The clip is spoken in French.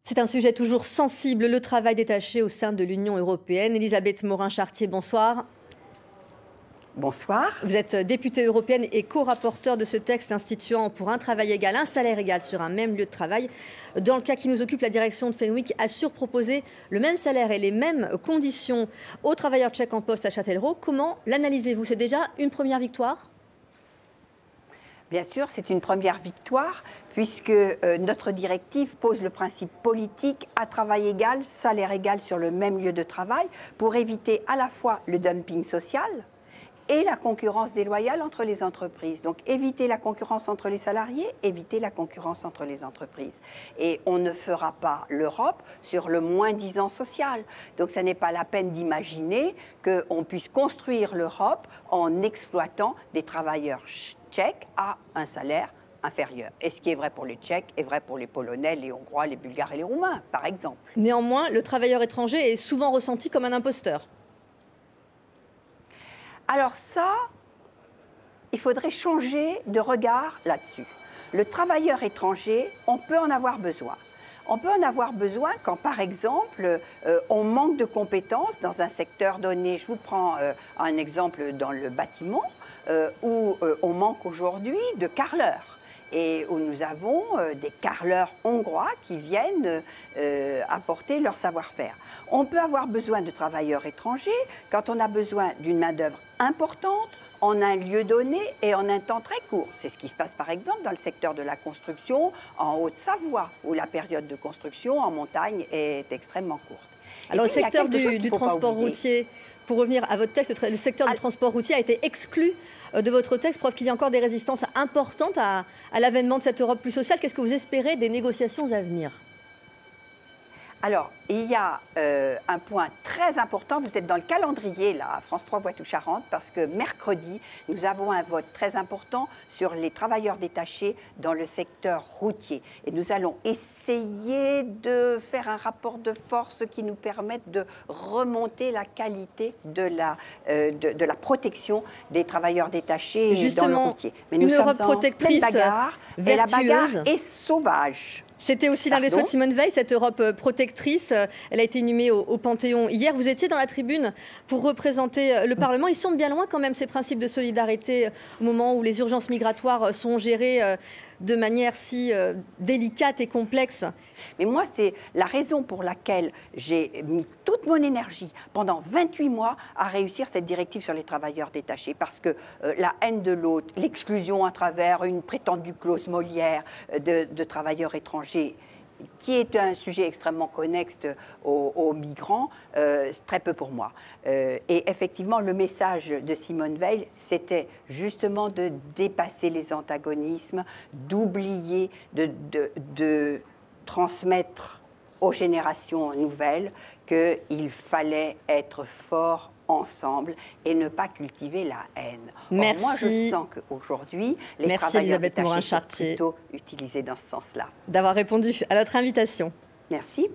C'est un sujet toujours sensible, le travail détaché au sein de l'Union européenne. Elisabeth Morin-Chartier, bonsoir. Bonsoir. Vous êtes députée européenne et co-rapporteure de ce texte instituant pour un travail égal, un salaire égal sur un même lieu de travail. Dans le cas qui nous occupe, la direction de Fenwick a surproposé le même salaire et les mêmes conditions aux travailleurs tchèques en poste à Châtellerault. Comment l'analysez-vous? C'est déjà une première victoire? Bien sûr, c'est une première victoire puisque notre directive pose le principe politique à travail égal, salaire égal sur le même lieu de travail pour éviter à la fois le dumping social et la concurrence déloyale entre les entreprises. Donc éviter la concurrence entre les salariés, éviter la concurrence entre les entreprises. Et on ne fera pas l'Europe sur le moins-disant social. Donc ça n'est pas la peine d'imaginer qu'on puisse construire l'Europe en exploitant des travailleurs tchèques à un salaire inférieur. Et ce qui est vrai pour les Tchèques est vrai pour les Polonais, les Hongrois, les Bulgares et les Roumains, par exemple. Néanmoins, le travailleur étranger est souvent ressenti comme un imposteur. Alors ça, il faudrait changer de regard là-dessus. Le travailleur étranger, on peut en avoir besoin. On peut en avoir besoin quand, par exemple, on manque de compétences dans un secteur donné. Je vous prends un exemple dans le bâtiment, où on manque aujourd'hui de carreleurs. Et où nous avons des carreleurs hongrois qui viennent apporter leur savoir-faire. On peut avoir besoin de travailleurs étrangers quand on a besoin d'une main-d'œuvre importante, en un lieu donné et en un temps très court. C'est ce qui se passe par exemple dans le secteur de la construction en Haute-Savoie, où la période de construction en montagne est extrêmement courte. Alors le secteur du transport routier, pour revenir à votre texte, le secteur du transport routier a été exclu de votre texte, preuve qu'il y a encore des résistances importantes à l'avènement de cette Europe plus sociale. Qu'est-ce que vous espérez des négociations à venir ? Alors, il y a un point très important, vous êtes dans le calendrier là, à France 3 Poitou-Charentes, parce que mercredi, nous avons un vote très important sur les travailleurs détachés dans le secteur routier. Et nous allons essayer de faire un rapport de force qui nous permette de remonter la qualité de la protection des travailleurs détachés dans le routier. Mais nous sommes en pleine bagarre, et la bagarre est sauvage. C'était aussi l'un des souhaits de Simone Veil, cette Europe protectrice. Elle a été inhumée au Panthéon hier. Vous étiez dans la tribune pour représenter le Parlement. Ils sont bien loin quand même, ces principes de solidarité, au moment où les urgences migratoires sont gérées de manière si délicate et complexe. Mais moi, c'est la raison pour laquelle j'ai mis toute mon énergie pendant 28 mois à réussir cette directive sur les travailleurs détachés. Parce que la haine de l'autre, l'exclusion à travers une prétendue clause Molière de travailleurs étrangers, qui est un sujet extrêmement connexe aux migrants, très peu pour moi. Et effectivement, le message de Simone Veil, c'était justement de dépasser les antagonismes, d'oublier, de transmettre aux générations nouvelles qu'il fallait être fort ensemble et ne pas cultiver la haine. Merci. Or, moi, je sens qu'aujourd'hui, les travailleurs détachés sont plutôt utilisés dans ce sens-là. D'avoir répondu à notre invitation. Merci.